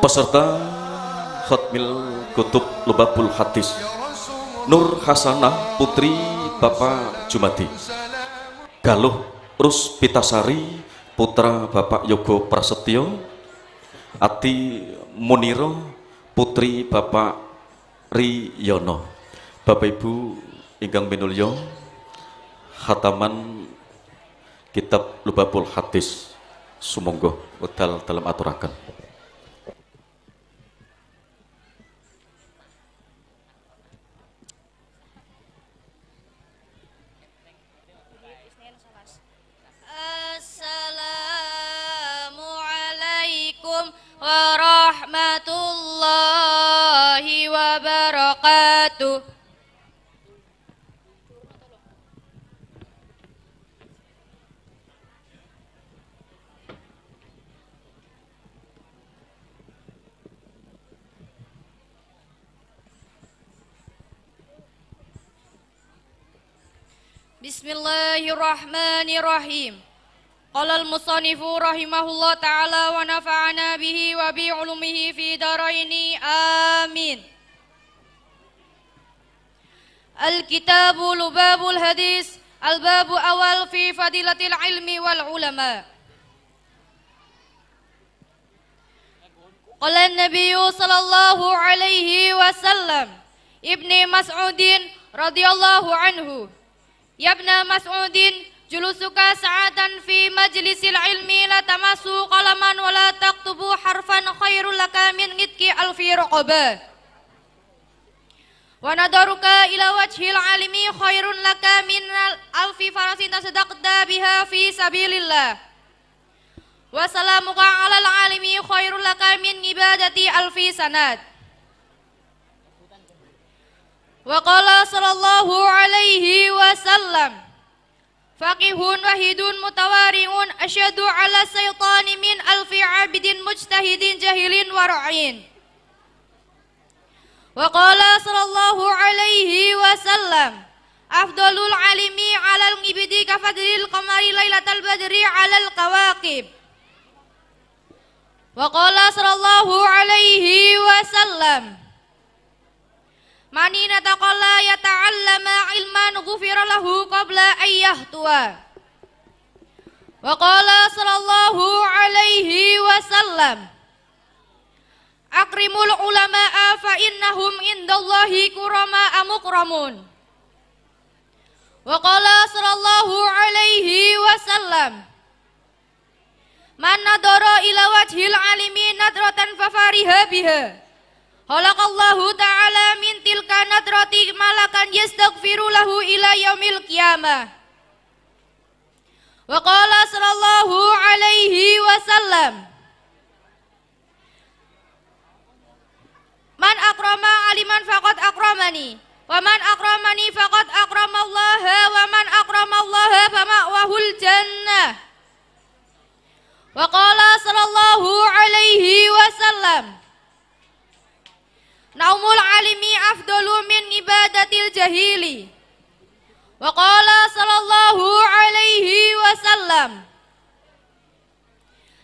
peserta Khatmil Kutub Lubabul Hadis Nur Hasanah Putri Bapak Jumadi, Galuh Rus Pitasari putra Bapak Yogo Prasetyo, Ati Muniro putri Bapak Riyono. Bapak Ibu ingkang minulya, khataman kitab Lubabul Hadis sumangga wedal dalam aturaken. Assalamualaikum warahmatullahi wabarakatuh. Bismillahirrahmanirrahim. Qala al-musannifu rahimahullah ta'ala wa nafa'ana bihi wa bi ulumihi fi daraini amin. Al-kitabu Lubabul Hadis, al-babu awal fi fadilatil ilmi wal ulama. Qala an-nabiyyu sallallahu alaihi wasallam Ibni Mas'udin radhiyallahu anhu, ya ibna Mas'udin, julusuka sa'atan fi majlisil ilmi la tamasu qalaman wa la taktubu harfan khairul laka min ngitki alfi raqabah. Wa nadaruka ila wajhil alimi khairun laka min alfi farasin tasaddaqta biha fi sabilillah. Wa salamuka alal alimi khairul laka min ibadati alfi sanad. Wa qala sallallahu alaihi wasallam, faqihun wahidun mutawari'un asyadu ala saytani min alfi abidin mujtahidin jahilin wara'in. Wa qala sallallahu alaihi wasallam, afdalul alimi alal ngibidi kafadril qamari laylatal badri alal qawaqib. Wa qala sallallahu alaihi wasallam, mani nataqalla yata'allama ilman ghufira lahu qabla ayyahtuwa. Wa qala sallallahu alaihi wasallam, akrimul ulama'a fa innahum indallahi kurama'a mukramun. Wa qala sallallahu alaihi wasallam, man nadara ila wajhil alimi nadratan fafariha biha, khalaqallahu ta'ala min tilka nadrati malakan yastaghfiru lahu ila yaumil qiyamah. Wa qala sallallahu alaihi wasallam, man akrama aliman faqad akramani, wa man akramani faqad akramallaha, wa man akramallaha fama'wahul jannah. Wa qala sallallahu alaihi wasallam, naumul alimi afdalu min ibadatil jahili. Wa qala sallallahu alaihi wasallam,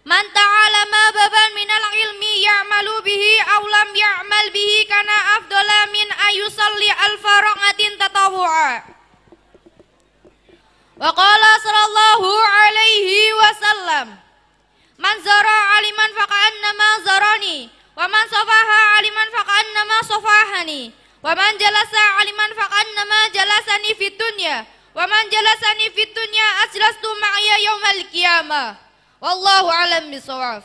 man ta'alama baban minal ilmi ya'malu bihi aw lam ya'mal bihi kana afdala min ayusalli alfa raqatin tatawu'a. Wa qala sallallahu alaihi wasallam, man zara aliman faqa'annama zarani, wa man safaha aliman faqa'annama safahani, wa man jalasa aliman faqa'annama jalasani fid dunya, wa man jalasani fid dunya ajlastu ma'ya yaumal qiyamah. Wallahu a'lam bishawab.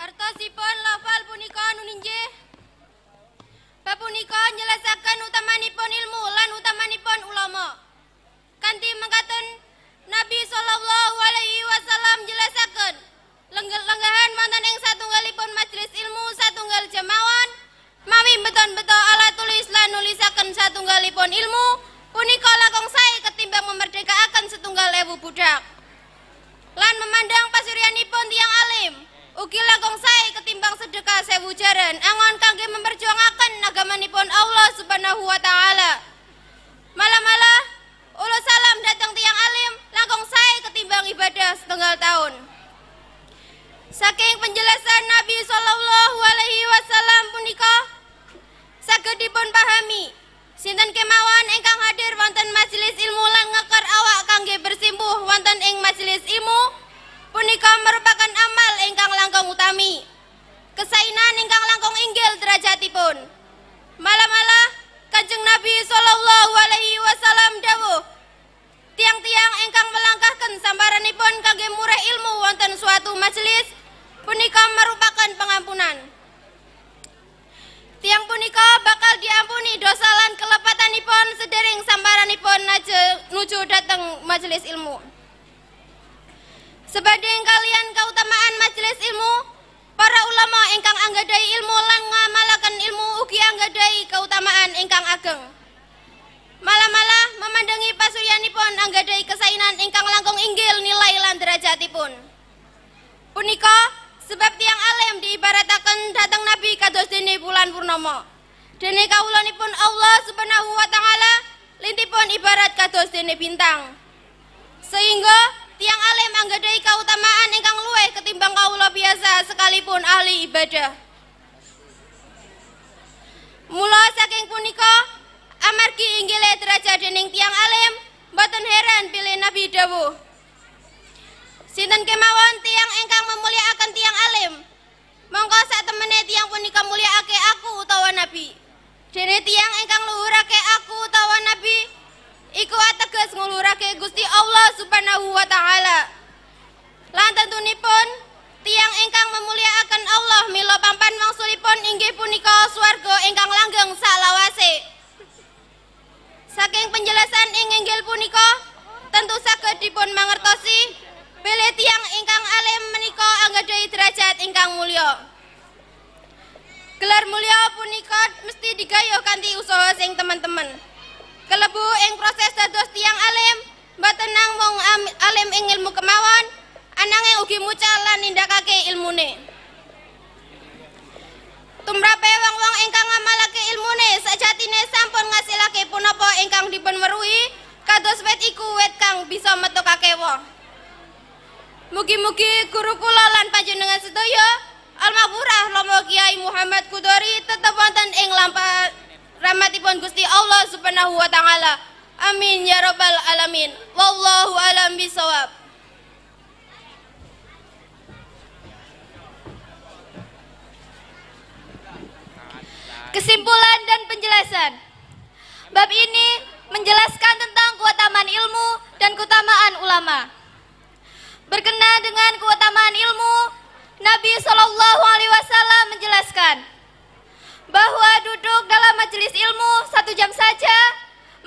Artosipun lafal punika nuninjih bab punika njelasaken utamanipun ilmu lan utamanipun ulama. Kanthi mangkaten Nabi sallallahu alaihi wasallam jelasaken lenggahan wonten ing satunggalipun majelis ilmu satunggal jamawan mawi beton-beton ala tulis lan nulisaken satunggalipun ilmu punika langkung sae ketimbang memerdekaaken setunggal ewu budak lan ugi langkung sae ketimbang sedekah 1000 jaran angon kangge memperjuangaken agamanipun Allah Subhanahu wa taala. Malah-malah ulo salam datang tiang alim langkung sae ketimbang ibadah setengah tahun. Saking penjelasan Nabi sallallahu alaihi wasallam punika saged dipun pahami sinten kemawon ingkang hadir wonten majelis ilmu lan ngekar awak kangge bersimpuh wonten ing majelis ilmu punika merupakan amal ingkang langkung utami, kesainan ingkang langkung inggil derajatipun. Malah-malah Kanjeng Nabi sallallahu alaihi wasallam dawuh, tiang-tiang ingkang melangkahkan sambaranipun kangge murih ilmu wonten suatu majelis punika merupakan pengampunan. Tiang punika bakal diampuni dosa lan kelepatanipun sedering sambaranipun nuju dateng majelis ilmu. Sebanding kalian keutamaan majelis ilmu, para ulama ingkang anggadai ilmu lan ngamalaken ilmu ugi anggadai keutamaan ingkang ageng. Malah-malah memandangi pasuyanipun anggadai kesainan ingkang langkung inggil nilai lan derajatipun. Punika sebab tiang alim diibarataken datang Nabi kados dene bulan purnama. Dene kawulanipun Allah Subhanahu wa taala lintipun ibarat kados dene bintang. Sehingga tiang alim anggadai keutamaan ingkang luwih ketimbang kawula biasa sekalipun ahli ibadah. Mula saking punika amargi inggile derajat dening tiang alim boten heran bilih Nabi dawuh, sinten kemawon tiang ingkang memuliakan tiang alim, mongko satemene tiang punika muliaake aku utawa Nabi. Dene tiang ingkang luhurake aku utawa Nabi iku ateges ngluhurake Gusti Allah Subhanahu wa taala. Lan tentunipun tiang ingkang memuliakan Allah mila pampan wangsulipun inggih punika swarga ingkang langgeng salawase. Saking penjelasan ing inggil punika tentu saged dipun mangertosi bilih tiang ingkang alim menika anggadhahi derajat ingkang mulya. Gelar mulya punika mesti digayuh kanthi usaha sing teman-teman. Kelebu ing proses dados tiang alim mboten namung alim ing ilmu kemawon, ananging ugi mucal lan nindakake ilmune. Tumrape wong-wong ingkang ngamalake ilmune sajatine sampun ngasilake punapa ingkang dipun weruhi kados wit iku wit kang bisa metukake woh. Mugi-mugi guru kula lan panjenengan sedaya Almaghfurah Romo Kiai Muhammad Qudori tetep wonten ing lampah rahmatipun Gusti Allah Subhanahu wa taala. Amin ya rabbal alamin. Wallahu alam bisawab. Kesimpulan dan penjelasan. Bab ini menjelaskan tentang keutamaan ilmu dan keutamaan ulama. Berkenaan dengan keutamaan ilmu, Nabi SAW menjelaskan bahwa duduk dalam majelis ilmu 1 jam saja,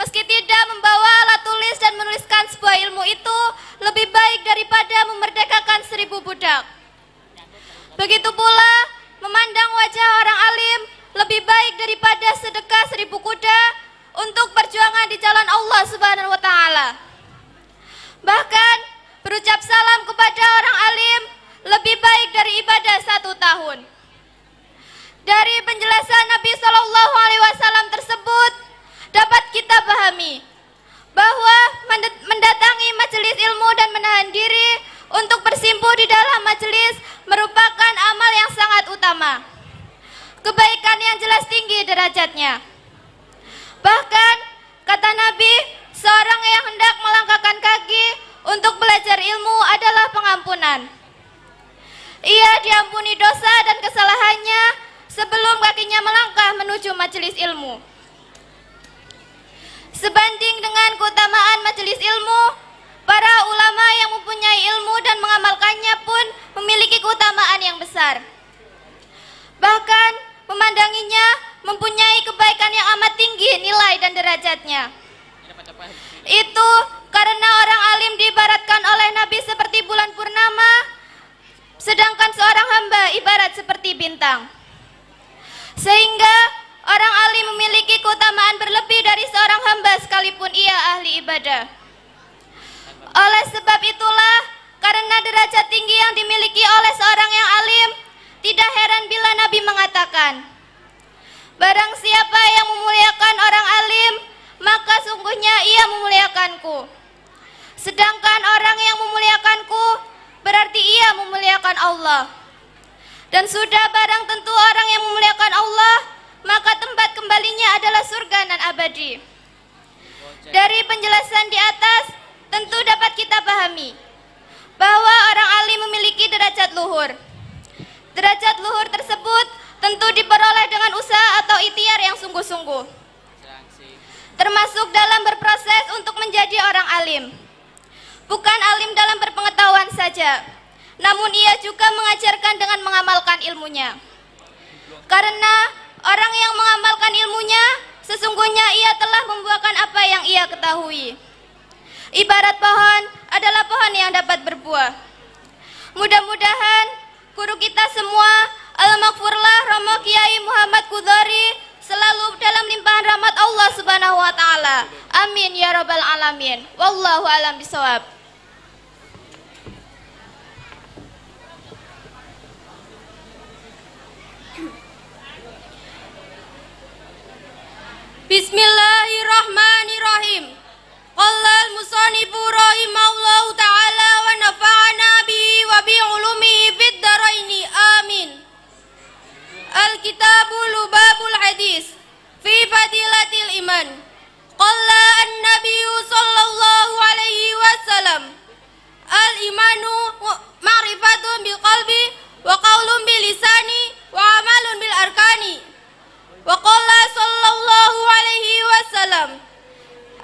meski tidak membawa alat tulis dan menuliskan sebuah ilmu itu, lebih baik daripada memerdekakan 1000 budak. Begitu pula, memandang wajah orang alim lebih baik daripada sedekah 1000 kuda untuk perjuangan di jalan Allah Subhanahu wa taala. Bahkan berucap salam kepada orang alim lebih baik dari ibadah 1 tahun. Dari penjelasan Nabi SAW tersebut dapat kita pahami bahwa mendatangi majelis ilmu dan menahan diri untuk bersimpuh di dalam majelis merupakan amal yang sangat utama, kebaikan yang jelas tinggi derajatnya. Bahkan kata Nabi, seorang yang hendak melangkahkan kaki untuk belajar ilmu adalah pengampunan. Ia diampuni dosa dan kesalahannya sebelum kakinya melangkah menuju majelis ilmu. Sebanding dengan keutamaan majelis ilmu, para ulama yang mempunyai ilmu dan mengamalkannya pun memiliki keutamaan yang besar. Bahkan memandanginya mempunyai kebaikan yang amat tinggi nilai dan derajatnya. Itu karena orang alim diibaratkan oleh Nabi seperti bulan purnama, sedangkan seorang hamba ibarat seperti bintang. Sehingga orang alim memiliki keutamaan berlebih dari seorang hamba sekalipun ia ahli ibadah. Oleh sebab itulah, karena derajat tinggi yang dimiliki oleh seorang yang alim, Barang siapa yang memuliakan orang alim, maka sungguhnya ia memuliakanku. Sedangkan orang yang memuliakanku, berarti ia memuliakan Allah. Dan sudah barang tentu orang yang memuliakan Allah, maka tempat kembalinya adalah surga nan abadi. Dari penjelasan di atas, tentu dapat kita pahami bahwa orang alim memiliki derajat luhur. Derajat luhur tersebut tentu diperoleh dengan usaha atau ikhtiar yang sungguh-sungguh, termasuk dalam berproses untuk menjadi orang alim. Bukan alim dalam berpengetahuan saja, namun ia juga mengajarkan dengan mengamalkan ilmunya. Karena orang yang mengamalkan ilmunya, sesungguhnya ia telah membuahkan apa yang ia ketahui. Ibarat pohon adalah pohon yang dapat berbuah. Mudah-mudahan guru kita semua, Al-Maghfurlah Romo Kiai Muhammad Qudhari, selalu dalam limpahan rahmat Allah Subhanahu wa taala. Amin ya rabbal alamin. Wallahu a'lam bishawab. Bismillahirrahmanirrahim. Qala al-musannifu rahimahullahu ta'ala wa nafa'ana bihi wa bi ulumihi fid dharaini. Amin. Al-kitabul babul hadis fi fadilatil iman. Qala an-nabiyyu sallallahu alaihi wasallam, al-imanu ma'rifatun bil qalbi wa qaulun bil lisani wa amalun bil arkani. Wa qala sallallahu alaihi wasallam,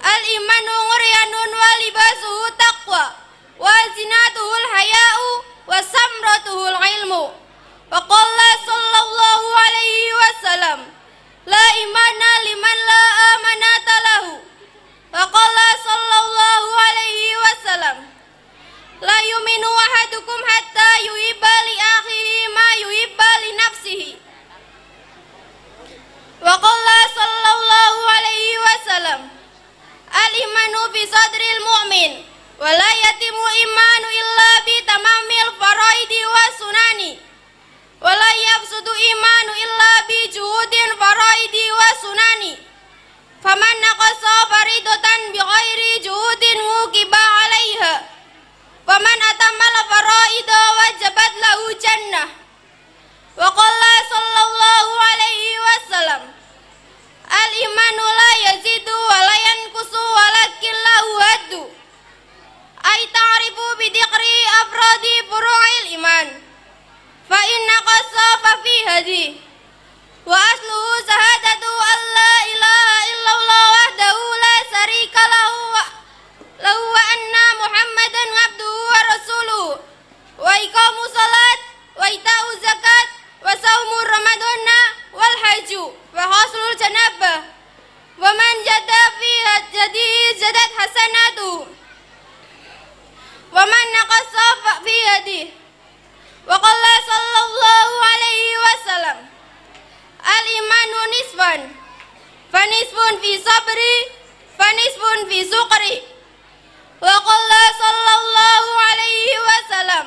al-imanu nguryanun wa libasuhu taqwa wa zinatuhul haya'u wa samratuhul ilmu. Wa qala sallallahu alaihi wasallam, la imana liman la amanata lahu. Wa qala sallallahu alaihi wasallam, la yuminu ahadukum hatta yuhibba li akhihi ma yuhibba li nafsihi. Wa qala sallallahu alaihi wasallam, al-imanu fi sadril mu'min wa la yatimu imanu illa bi tamamil faraidi wa sunani wa la yafsudu imanu illa bi juhudin faraidi wa sunani. Faman naqasa faridatan bi ghairi juhudin uqiba 'alaiha. Faman atammala faraida wajabat lahu jannah. Wa qala sallallahu alaihi wasallam, al-imanu la yazidu wa la yanqusu walakin lahu haddu. Ay ta'rifu bi dhiqri afradi furu'il iman. Fa inna qasa fa fi hadi. Wa asluhu shahadatu an la ilaha illallah wahdahu la syarika lahu wa anna Muhammadan abduhu wa rasuluhu. Wa iqamu salat wa ita'u zakat wa saumu ramadana wal haju wa haslul janabah wa man jada fi hajjadihi jadat hasanatu wa man naqasa fi hadihi. Wa qala sallallahu alaihi wasallam, al-imanu nisfan fanisfun fi sabri fanisfun fi suqri. Wa qala sallallahu alaihi wasallam,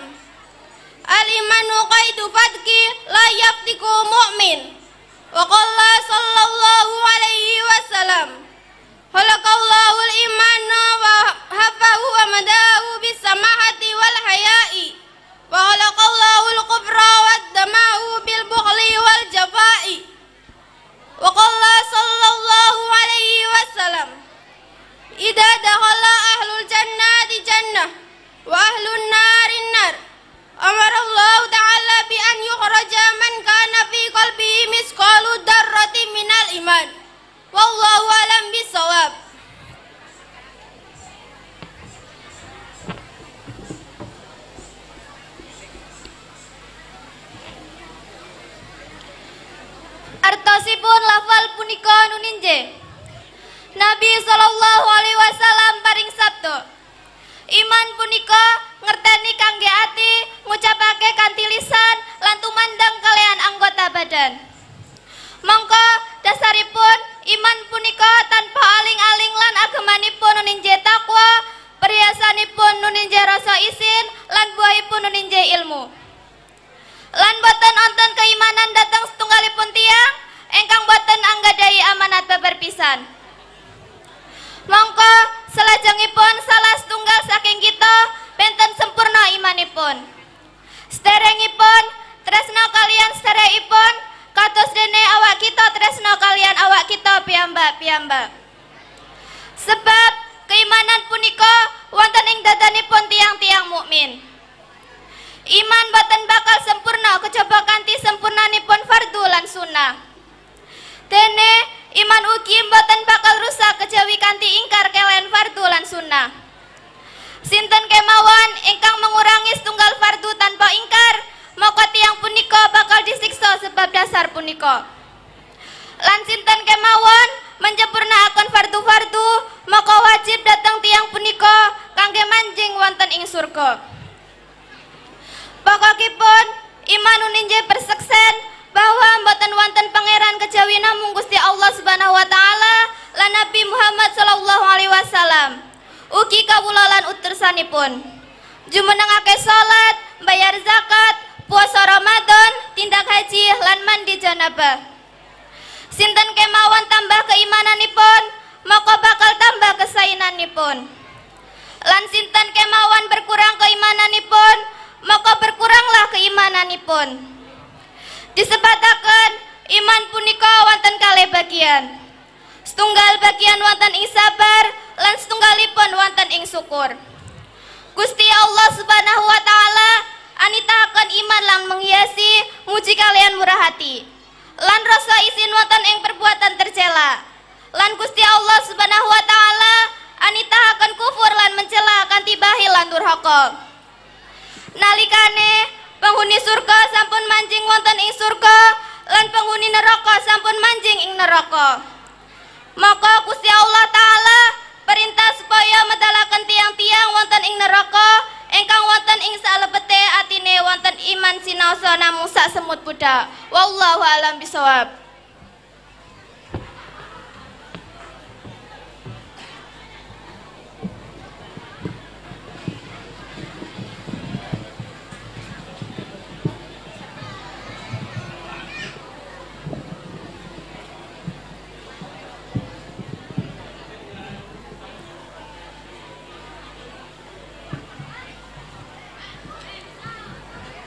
al-imanu qaidu fadki la yaftiku mu'min. Wa qala sallallahu alaihi wasallam, khalaqallahu al-imana wa hafahu wa madahu bis samahati wal haya'i wa khalaqallahu al-kufra wa damahu bil bukhli wal jafa'i. Wa qala sallallahu alaihi wasallam, idza dakhala ahlul jannati jannah wa ahlun nari nar, amara Allah ta'ala bi an yukhraja man kana fi qalbihi misqalu darratin minal iman. Wallahu alam bisawab. Artosipun lafal punika nuninje, Nabi sallallahu alaihi wasallam paring sabda, iman punika ngerteni kangge ati, ngucapake kanthi lisan lan tumandang kalian anggota badan. Mongko dasaripun iman punika tanpa aling-aling lan agamanipun nuninje takwa, perhiasanipun nuninje rasa isin lan buahipun nuninje ilmu. Lan boten onten keimanan datang setunggalipun tiang engkang boten anggadai amanat beberpisan. Mongko salajengipun salah setunggal saking kita benten sempurna imanipun. Sederengipun tresno kalian sederekipun kados dene awak kita tresno kalian awak kita piyambak-piyambak. Sebab keimanan punika wonten ing dadanipun tiang-tiang mukmin. Iman boten bakal sempurna kejaba kanthi sempurnanipun fardu lan sunnah. Dene iman ugi boten bakal rusak kejawi kanthi ingkar kelayan fardu lan sunnah. Sinten kemawon ingkang mengurangi setunggal fardu tanpa ingkar, maka tiang punika bakal disiksa sebab dasar punika. Lan sinten kemawon menyempurnaaken fardu-fardu, maka wajib datang tiang punika kangge manjing wonten ing surga. Pokokipun iman uninje perseksen bahwa mboten wonten pangeran kejawi namung Gusti Allah Subhanahu wa taala lan Nabi Muhammad sallallahu alaihi wasallam. Ugi kawula lan utusanipun. Jumenengake salat, bayar zakat, puasa Ramadan, tindak haji lan mandi janabah. Sinten kemawon tambah keimananipun, maka bakal tambah kesainanipun. Lan sinten kemawon berkurang keimananipun, maka berkuranglah keimananipun. Disebataken iman punika wonten kalih bagian. Setunggal bagian wonten ing sabar lan setunggalipun wonten ing syukur. Gusti Allah Subhanahu wa taala anitaken iman lan menghiasi muji kalian murah hati. Lan rasa isin wonten ing perbuatan tercela. Lan Gusti Allah Subhanahu wa taala anitaken kufur lan mencela kanthi bahil lan durhaka. Nalikane penghuni surga sampun manjing wonten ing surga lan penghuni neraka sampun manjing ing neraka. Maka Gusti Allah taala perintah supaya medalaken tiang-tiang wonten ing neraka ingkang wonten ing salebete atine wonten iman sinaosa namung sak semut budak. Wallahu a'lam bishawab.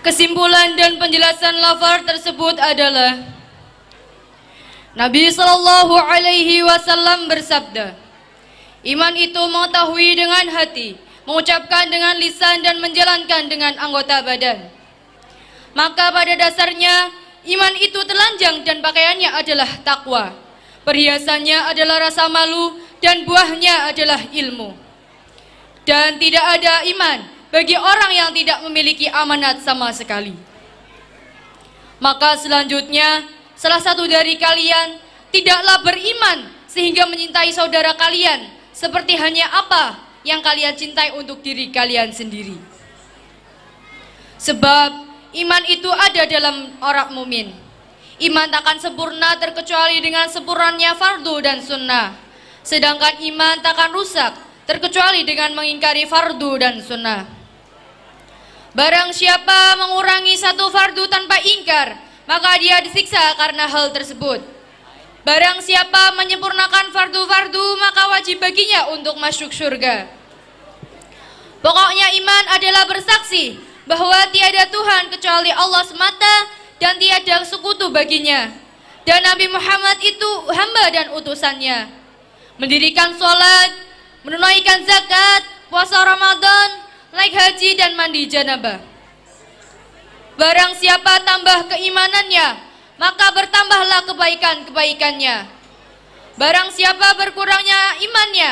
Kesimpulan dan penjelasan lafaz tersebut adalah Nabi Shallallahu Alaihi Wasallam bersabda, iman itu mengetahui dengan hati, mengucapkan dengan lisan dan menjalankan dengan anggota badan. Maka pada dasarnya iman itu telanjang dan pakaiannya adalah takwa, perhiasannya adalah rasa malu dan buahnya adalah ilmu. Dan tidak ada iman bagi orang yang tidak memiliki amanat sama sekali. Maka selanjutnya, salah satu dari kalian tidaklah beriman sehingga menyintai saudara kalian seperti hanya apa yang kalian cintai untuk diri kalian sendiri. Sebab iman itu ada dalam orang mukmin. Iman takkan sempurna terkecuali dengan sempurnanya fardu dan sunnah. Sedangkan iman takkan rusak terkecuali dengan mengingkari fardu dan sunnah. Barang siapa mengurangi satu fardu tanpa ingkar, maka dia disiksa karena hal tersebut. Barang siapa menyempurnakan fardu-fardu, maka wajib baginya untuk masuk surga. Pokoknya iman adalah bersaksi bahwa tiada Tuhan kecuali Allah semata dan tiada sekutu baginya. Dan Nabi Muhammad itu hamba dan utusannya. Mendirikan sholat, menunaikan zakat, puasa Ramadan, naik haji dan mandi janabah. Barang siapa tambah keimanannya, maka bertambahlah kebaikan-kebaikannya. Barang siapa berkurangnya imannya,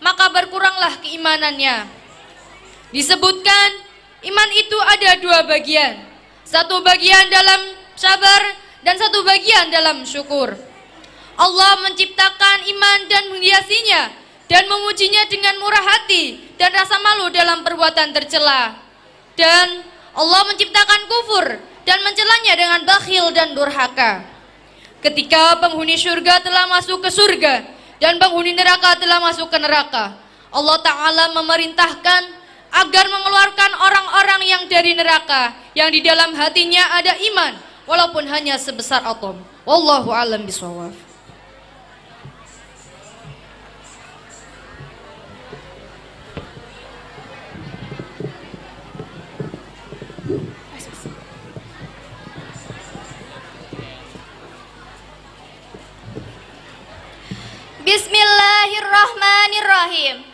maka berkuranglah keimanannya. Disebutkan iman itu ada dua bagian. Satu bagian dalam sabar dan satu bagian dalam syukur. Allah menciptakan iman dan menghiasinya dan memujinya dengan murah hati dan rasa malu dalam perbuatan tercela. Dan Allah menciptakan kufur dan mencelanya dengan bakhil dan durhaka. Ketika penghuni surga telah masuk ke surga dan penghuni neraka telah masuk ke neraka, Allah Ta'ala memerintahkan agar mengeluarkan orang-orang yang dari neraka yang di dalam hatinya ada iman walaupun hanya sebesar atom. Wallahu a'lam bishawab. Bismillahirrahmanirrahim.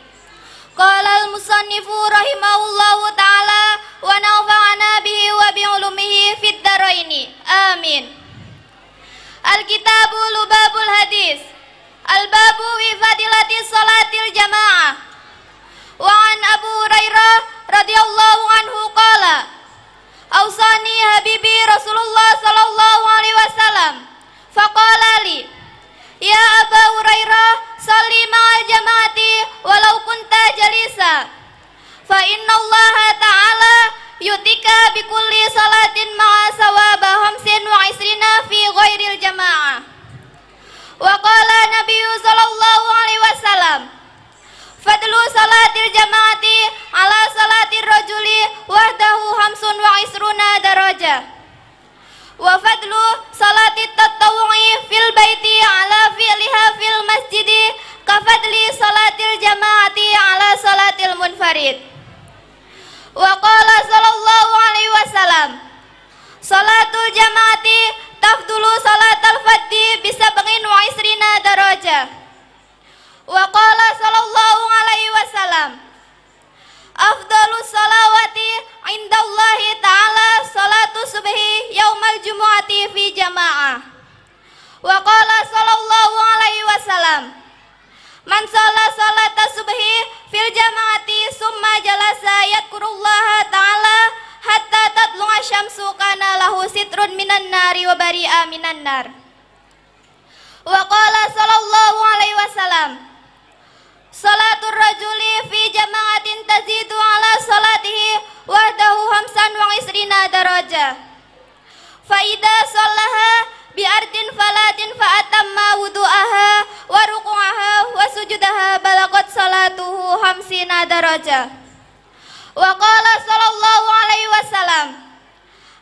Qala al-musannifu rahimahullahu ta'ala wa nafa'ana bihi wa bi'ulumihi fid dharaini. Amin. Al-kitabu lubabul hadis. Al-babu fi fadilati salatil jamaah. Wa an Abu Hurairah radhiyallahu anhu qala Ausani habibi Rasulullah sallallahu alaihi wasallam faqala li Ya Aba Hurairah salli ma'al jamaati walau kunta jalisa fa inna Allah ta'ala yutika bikulli salatin ma'a sawaba hamsin wa isrina fi ghairil jamaah wa qala nabiyyu sallallahu alaihi wasallam fadlu salatil jamaati ala salatir rajuli wahdahu hamsun wa isruna darajah wa fadlu salati tatawu'i fil baiti ala fi'liha fil masjidi ka fadli salatil jamaati ala salatil munfarid wa qala sallallahu alaihi wasallam salatul jamaati tafdulu salatal faddi bisab'in wa isrina darajah wa qala sallallahu alaihi wasallam afdalus salawati indallahi ta'ala salatu subhi yaumal jumu'ati fi jama'ah wa qala sallallahu alaihi wasallam man shalla salata subhi fil jama'ati summa jalasa yadhkurullaha ta'ala hatta tatlu'a syamsu kana lahu sitrun minan nari wa bari'a minan nar wa qala sallallahu alaihi wasallam salatul rajuli fi jama'atin tazidu ala salatihi wahdahu hamsan wa isrina darajah fa idza sallaha bi ardin falatin fa atamma wudu'aha wa ruku'aha wa sujudaha balagat salatuhu hamsina darajah wa qala sallallahu alaihi wasallam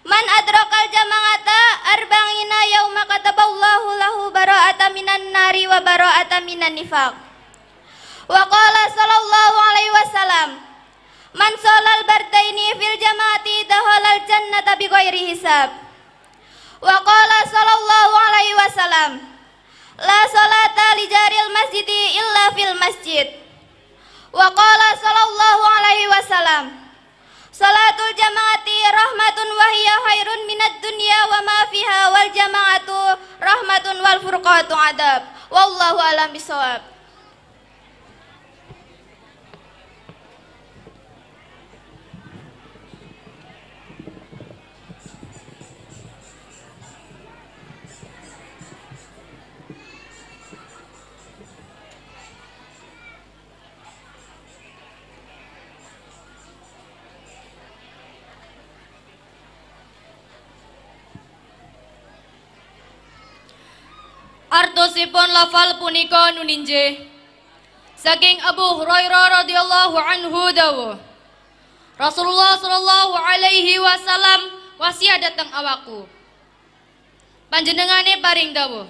man adrakal jama'ata arba'ina yauma kataballahu lahu bara'ata minan nari wa bara'ata minan nifaq wa qala sallallahu alaihi wasallam man sholal bardaini fil jamaati dakhalal jannata bighairi hisab wa qala sallallahu alaihi wasallam la salata li jaril masjidi illa fil masjid wa qala sallallahu alaihi wasallam salatul jamaati rahmatun wa hiya khairun minad dunya wa ma fiha wal jamaatu rahmatun wal furqatu adab wallahu alam bisawab. Artosipun lafal punika nuninje saking Abu Hurairah radhiyallahu anhu dawuh Rasulullah sallallahu alaihi wasallam wasiat datang awakku panjenengane paring dawuh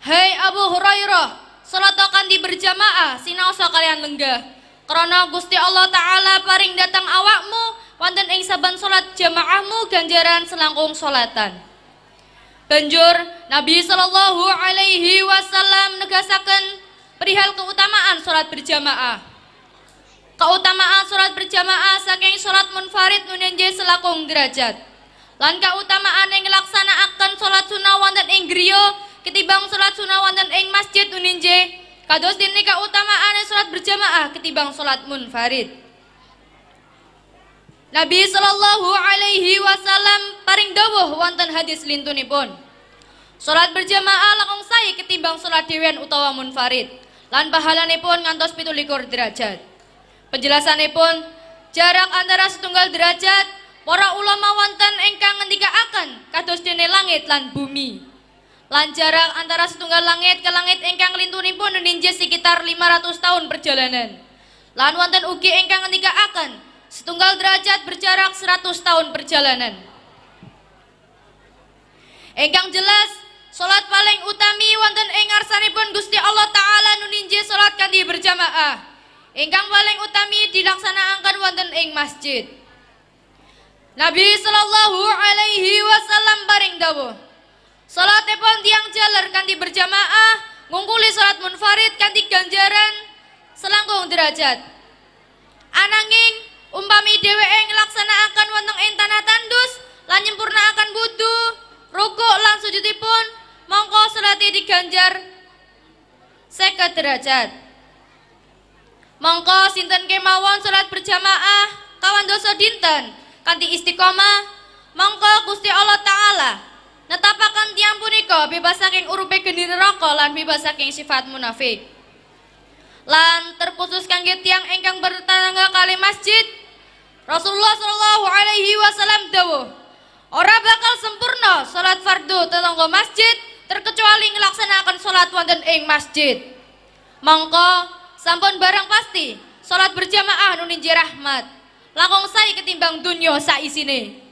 Hei Abu Hurairah salat kanthi berjamaah sinaosa kalian lenggah karena Gusti Allah taala paring datang awakmu wonten ing saben salat jamaahmu ganjaran selangkung salatan. Banjur Nabi sallallahu alaihi wasallam negasaken perihal keutamaan salat berjamaah. Keutamaan salat berjamaah saking salat munfarid nuninje selangkung derajat. Lan keutamaan yang nglaksanakaken salat sunah wonten ing griya ketimbang salat sunah wonten ing masjid nuninje kados dene keutamaan salat berjamaah ketimbang salat munfarid. Nabi sallallahu alaihi wasallam paring dawuh wonten hadis lintunipun. Salat berjamaah langkung sae ketimbang salat dhewean utawa munfarid. Lan pahalanipun ngantos 17 derajat. Penjelasanipun jarak antara setunggal derajat para ulama wonten ingkang ngendikaaken kados dene langit lan bumi. Lan jarak antara setunggal langit ke langit ingkang lintunipun ninja sekitar 500 tahun perjalanan. Lan wonten ugi ingkang ngendikaaken setunggal derajat berjarak 100 tahun perjalanan. Ingkang jelas salat paling utami wonten ing ngarsanipun Gusti Allah taala nuninje salat kanthi berjamaah. Ingkang paling utami dilaksanakaken wonten ing masjid. Nabi sallallahu alaihi wasallam paring dawuh, salatipun tiyang jaler kanthi berjamaah ngungkuli salat munfarid kanthi ganjaran selangkung derajat. Ananging umpami dheweke nglaksanakaken wonten ing tanah tandus lan nyempurnakaken wudu, rukuk lan sujudipun, mongko salate diganjar 50 derajat. Mongko sinten kemawon salat berjamaah kawan dosa dinten kanthi istiqomah, mongko Gusti Allah taala netapaken tiyang punika bebas saking urupe geni neraka lan bebas saking sifat munafik. Lan terkhusus kangge tiyang ingkang bertetangga kali masjid, Rasulullah sallallahu alaihi wasallam dawuh, ora bakal sempurna salat fardu tetangga masjid terkecuali nglaksanaken salat wonten ing masjid. Mongko sampun barang pasti salat berjamaah nuninje rahmat, langkung sae ketimbang dunya saisine.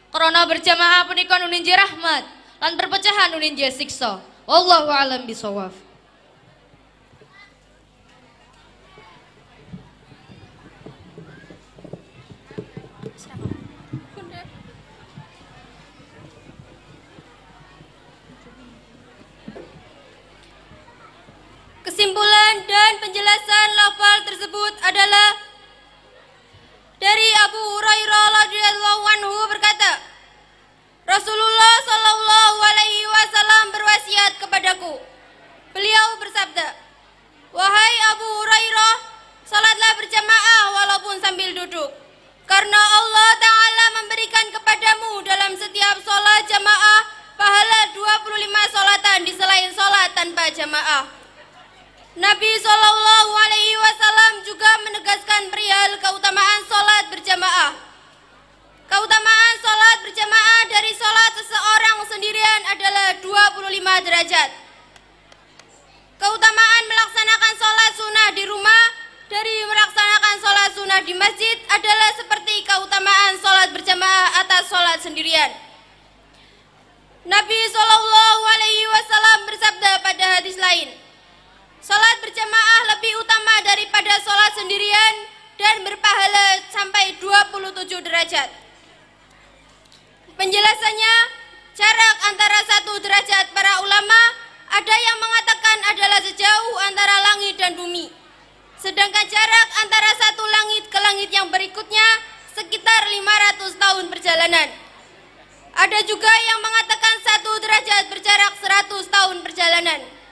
Karena berjamaah punika nuninje rahmat lan perpecahan nuninje siksa. Wallahu a'lam bishawab. Kesimpulan dan penjelasan lafal tersebut adalah dari Abu Hurairah radhiyallahu anhu berkata, Rasulullah sallallahu alaihi wasallam berwasiat kepadaku. Beliau bersabda, "Wahai Abu Hurairah, salatlah berjamaah walaupun sambil duduk, karena Allah taala memberikan kepadamu dalam setiap salat jamaah pahala 25 salatan di selain salat tanpa jamaah." Nabi Shallallahu Alaihi Wasallam juga menegaskan perihal keutamaan sholat berjamaah. Keutamaan sholat berjamaah dari sholat seseorang sendirian adalah 25 derajat. Keutamaan melaksanakan sholat sunnah di rumah dari melaksanakan sholat sunnah di masjid adalah seperti keutamaan sholat berjamaah atas sholat sendirian. Nabi Shallallahu Alaihi Wasallam bersabda pada hadis lain, salat berjamaah lebih utama daripada salat sendirian dan berpahala sampai 27 derajat. Penjelasannya, jarak antara 1 derajat para ulama ada yang mengatakan adalah sejauh antara langit dan bumi. Sedangkan jarak antara satu langit ke langit yang berikutnya sekitar 500 tahun perjalanan. Ada juga yang mengatakan 1 derajat berjarak 100 tahun perjalanan.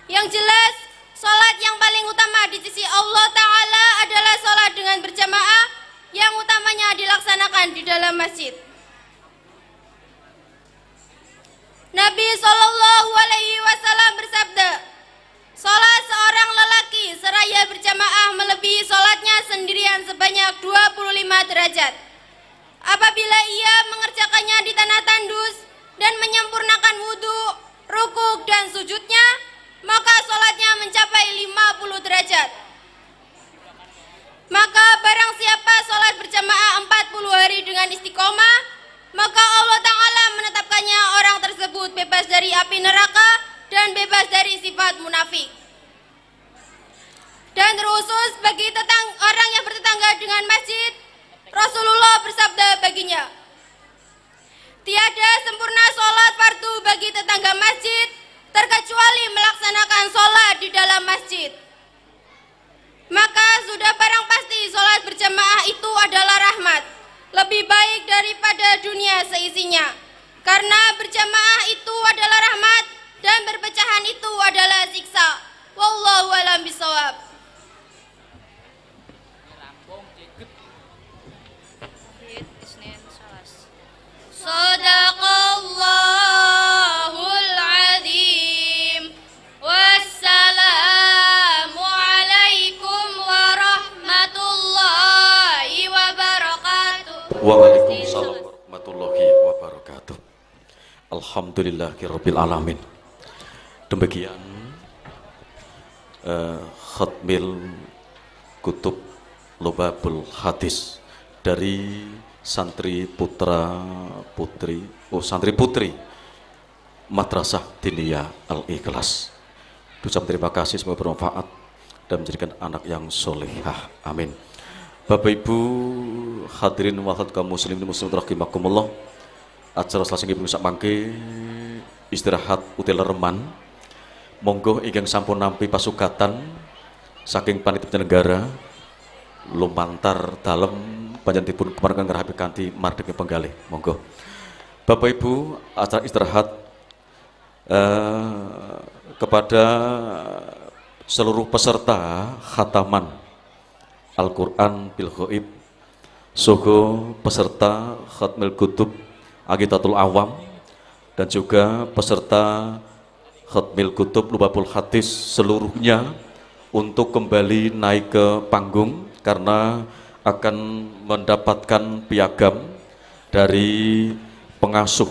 Yang jelas, sholat yang paling utama di sisi Allah Ta'ala adalah sholat dengan berjamaah yang utamanya dilaksanakan di dalam masjid. Nabi Shallallahu Alaihi Wasallam bersabda, sholat seorang lelaki seraya berjamaah melebihi sholatnya sendirian sebanyak 25 derajat. Apabila ia mengerjakannya di tanah tandus dan menyempurnakan wudhu, rukuk dan sujudnya, maka sholatnya mencapai 50 derajat. Maka barang siapa sholat berjamaah 40 hari dengan istiqomah, maka Allah Ta'ala menetapkannya orang tersebut bebas dari api neraka dan bebas dari sifat munafik. Dan terkhusus bagi orang yang bertetangga dengan masjid, Rasulullah bersabda baginya, tiada sempurna sholat fardu bagi tetangga masjid terkecuali melaksanakan sholat di dalam masjid. Maka sudah barang pasti sholat berjamaah itu adalah rahmat, lebih baik daripada dunia seisinya. Karena berjamaah itu adalah rahmat dan berpecahan itu adalah siksa. Wallahu a'lam bishawab. Sadaqallahul azim. Wassalamualaikum warahmatullahi wabarakatuh. Waalaikumsalam warahmatullahi wabarakatuh. Alhamdulillahirabbil alamin. Demikian khatmil kutub Lubabul Hadis dari santri putra putri santri putri Madrasah Diniyah Al-Ikhlas. Ucap terima kasih, semoga bermanfaat dan menjadikan anak yang solehah. Amin. Bapak Ibu hadirin wafat kaum muslimin muslimat rahimakumullah. Acara selasa nggih bisa mangke istirahat util reman. Monggo ingkang sampun nampi pasugatan saking panitia penyelenggara lumantar dalem panjenenganipun kemarin ngarahaken kanthi mardhep penggalih. Monggo. Bapak Ibu, acara istirahat kepada seluruh peserta khataman Al-Quran bil Ghaib, sogo peserta khatmil kutub Agitatul Awam, dan juga peserta khatmil kutub Lubabul Hadis seluruhnya untuk kembali naik ke panggung karena akan mendapatkan piagam dari pengasuh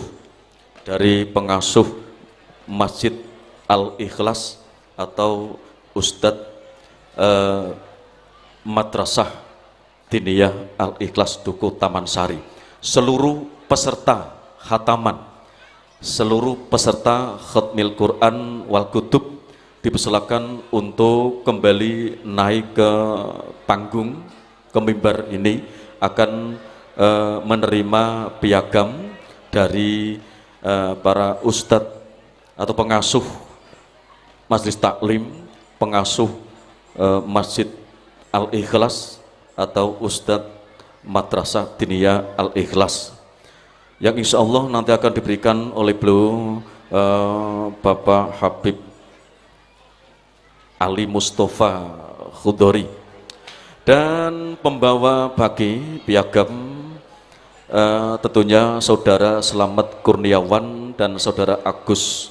Masjid Al-Ikhlas atau Ustadz Madrasah Diniyah Al-Ikhlas Duku Taman Sari. Seluruh peserta khataman, seluruh peserta khatmil Quran wal kutub dipersilakan untuk kembali naik ke panggung, ke mimbar ini akan menerima piagam dari para ustadz atau pengasuh Majelis Taklim, pengasuh Masjid Al-Ikhlas atau Ustadz Madrasah Diniyah Al-Ikhlas, yang insya Allah nanti akan diberikan oleh beliau Bapak Habib Ali Mustafa Khudori, dan pembawa bagi piagam tentunya Saudara Selamat Kurniawan dan Saudara Agus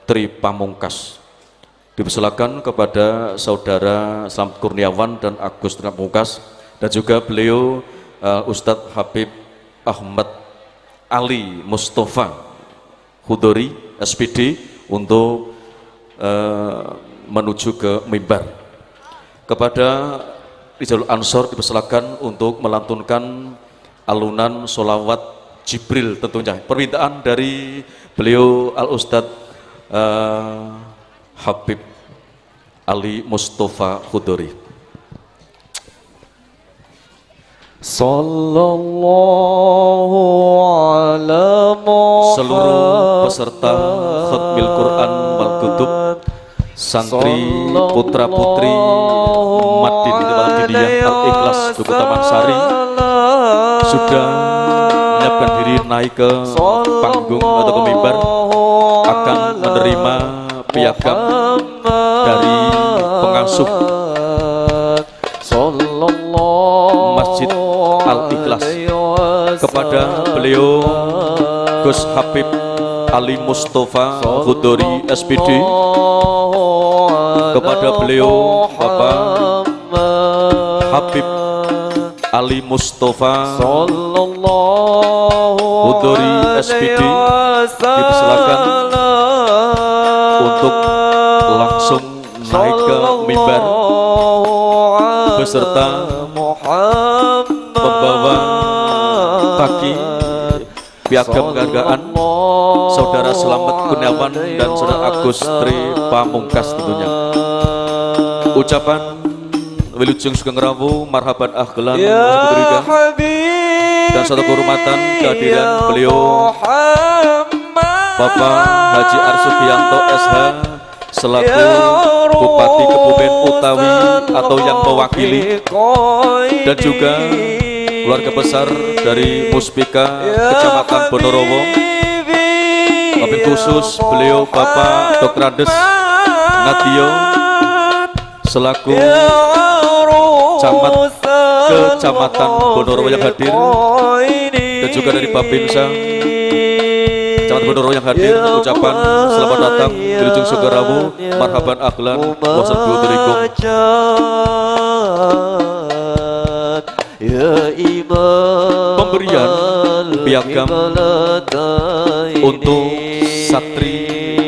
Tri Pamungkas. Dipersilakan kepada Saudara Selamat Kurniawan dan Agus Tri Pamungkas, dan juga beliau Ustadz Habib Ahmad Ali Mustafa Khudori SPD untuk menuju ke mimbar. Kepada Rizalul Ansor dipersilakan untuk melantunkan alunan sholawat Jibril, tentunya permintaan dari beliau Al-Ustadz Habib Ali Mustafa Khudori. Sallallahu ala Muhammad. Seluruh peserta khatmil Quran wal kutub, santri putra putri Madin Diniyah Al-Ikhlas Duku Taman Sari sudah menyiapkan diri naik ke panggung atau ke mimbar, akan menerima piagam dari pengasuh Masjid Al-Ikhlas. Kepada beliau Gus Habib Ali Mustafa Khudori SPD, kepada beliau Bapak Habib Ali Mustafa Khudori SPD dipersilakan untuk langsung naik ke mimbar beserta pembawa bagi piagam penghargaan Saudara Selamat Kurniawan dan Saudara Agus Tri Pamungkas. Tentunya ucapan wilujeng sugeng rawuh marhaban ahlan dan satu kehormatan kehadiran beliau Bapak Haji Arsubianto SH selaku Bupati Kebumen Utawi atau yang mewakili, dan juga keluarga besar dari Muspika Kecamatan Ponorogo, wabil khusus beliau Bapak Dr. Andes Ngatio selaku camat Kecamatan Ponorogo yang hadir, dan juga dari Babinsa Kecamatan Ponorogo yang hadir. Ucapan selamat datang wilujeng sugeng rawuh marhaban ahlan wassalamualaikum. Pemberian piagam untuk satri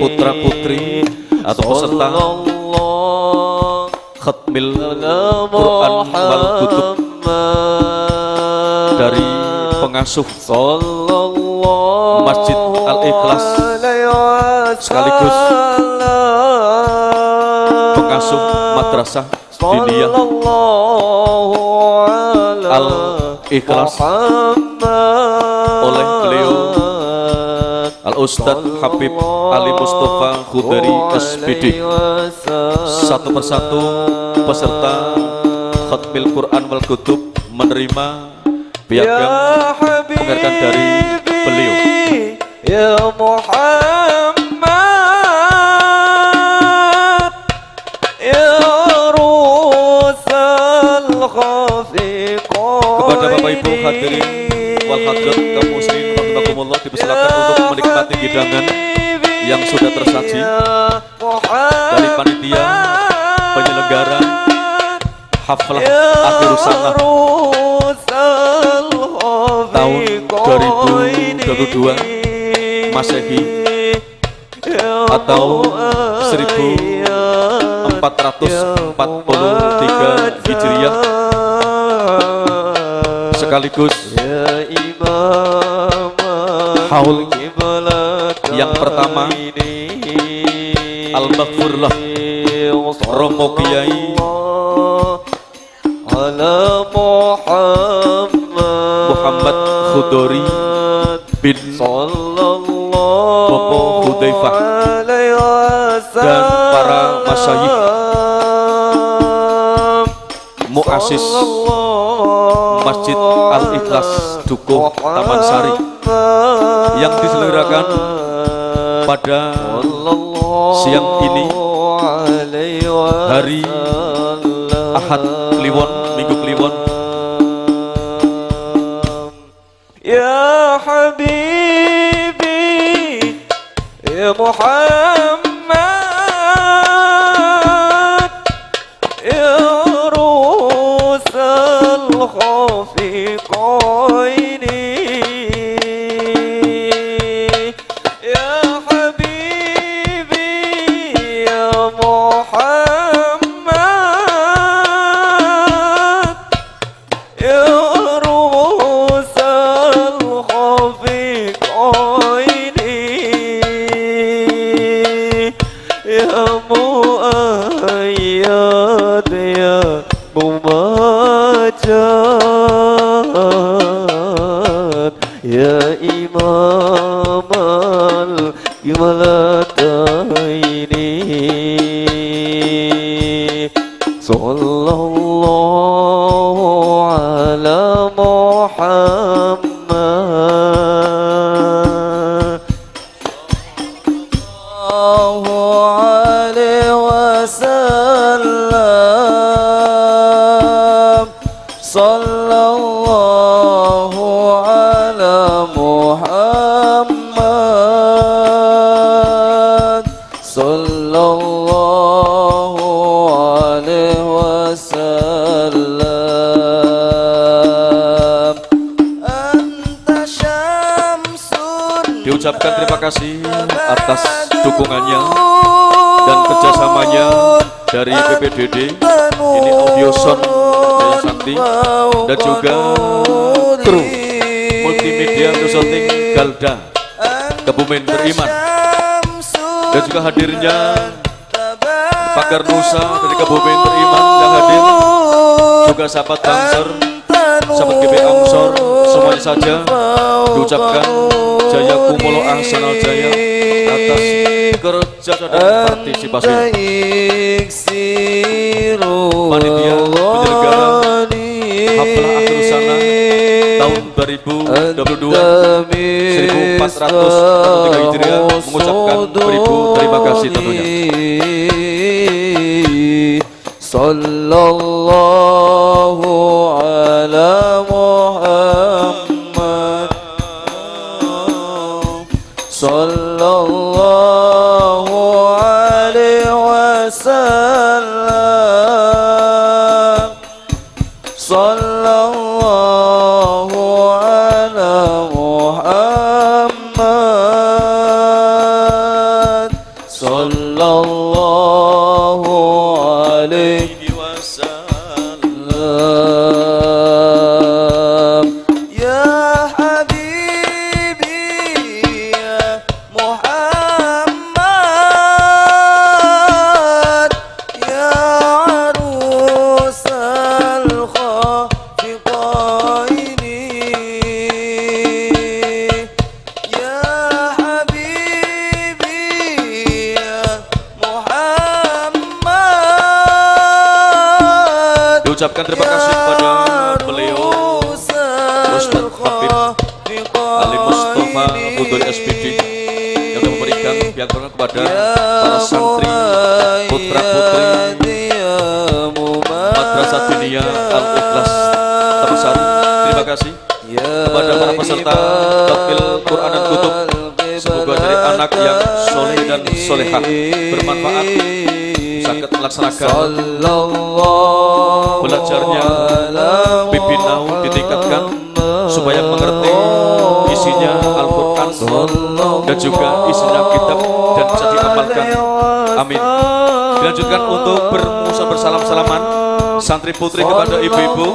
putra putri atau peserta khatmil Quran wal kutub dari pengasuh Masjid Al-Ikhlas sekaligus pengasuh madrasah diniyah Al-Ikhlas oleh beliau Al-Ustadz Habib Ali Mustafa Khudari SPD. Satu persatu peserta Khatmil Quran wal Kutub menerima piagam penghargaan dari beliau. Ya Muhammad ya Rusal Khafiqain. Kepada Bapak Ibu hadirin wal hadirat kaum muslimin rahimakumullah, dipersilakan untuk menikmati hidangan yang sudah tersaji dari panitia penyelenggara haflah akhir sana tahun 2022 Masehi atau 1443 Hijriah, sekaligus haul yang pertama Al-Maghfurlah Romo Kiai Muhammad Khudori bin Bopo Hudzaifah dan para masyayikh muassis Masjid Al-Ikhlas Dukuh Taman Sari yang diselenggarakan pada siang ini hari Ahad Kliwon, Minggu Kliwon. Ya Habibi ya Muhammad ya Rusal Khafiqain. Ya Habibi ya Muhammad ya Rusal Khafiqain. Ya Muayyad ya Mumajad ya Imam al-Qiblataini. Sallallahu ala Muhammad sallallahu alaihi wasallam. Sallallahu ala Muhammad sallallahu alaihi wasallam. Anta syamsun. Diucapkan terima kasih atas dukungannya dan kerjasamanya dari BPDD, ini audio sound Jaya Sakti, dan juga kru multimedia consulting Galda Kebumen Beriman, dan juga hadirnya Pakar Nusa dari Kebumen Beriman yang hadir, juga sahabat Bangser, sahabat GB Angsor, semuanya saja diucapkan Jaya Kumolo Ahsanal Jaya atas kerja dan partisipasi. Panitia penyelenggara haflah akhir sana tahun 2022 1443 Hijriah mengucapkan beribu terima kasih tentunya. Sallallahu ala Muhammad sallallahu alaihi wasallam. Sallallahu ala Muhammad sallallahu alaihi wasallam. mengucapkan terima kasih kepada beliau Ustadz Habib Ali Mustafa Budur SPD yang telah memberikan bimbingan kepada para santri putra putri Madrasah Diniyah Al-Ikhlas Tamasari. Terima kasih kepada para peserta tampil Quran dan Kutub. Semoga jadi anak yang soleh dan solehah, bermanfaat, sangat melaksanakan belajarnya, pimpinan ditingkatkan supaya mengerti isinya Al-Quran dan juga isinya kitab dan bisa diamalkan. Amin. Dilanjutkan untuk bersalam-salaman santri putri kepada ibu-ibu,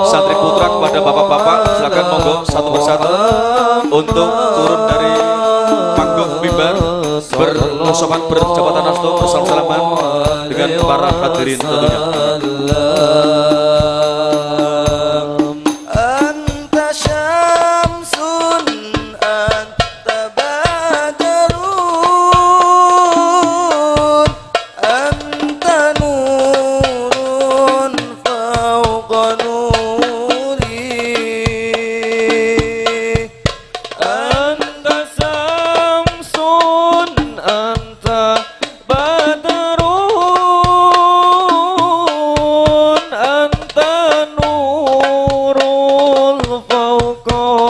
santri putra kepada bapak-bapak. Silakan monggo satu persatu untuk turun dari panggung mimbar, bermusafahan berjabatan restu, bersalam-salaman dengan para hadirin tentunya. Anta syamsun anta badarun anta nurun fawqa nuri anta syamsun anta badarun anta nurul fawqa